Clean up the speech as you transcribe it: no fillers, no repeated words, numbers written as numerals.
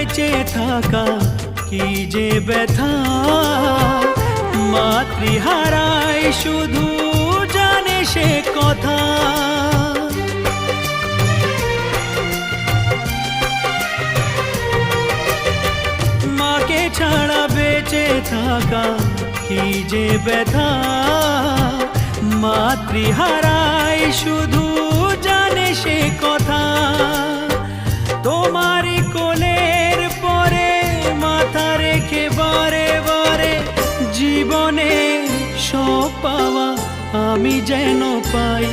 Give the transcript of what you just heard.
বেঁচে থাকা কি যে ব্যথা, মাতৃহারায় শুধু জানে সে কথা। মাকে ছাড়া বেঁচে থাকা কি যে ব্যথা, মাতৃহারায় শুধু জানে সে কথা। তোমারই কোলের পরে মাথা রেখে বারে বারে জীবনে সব পাওয়া আমি যেন পাই।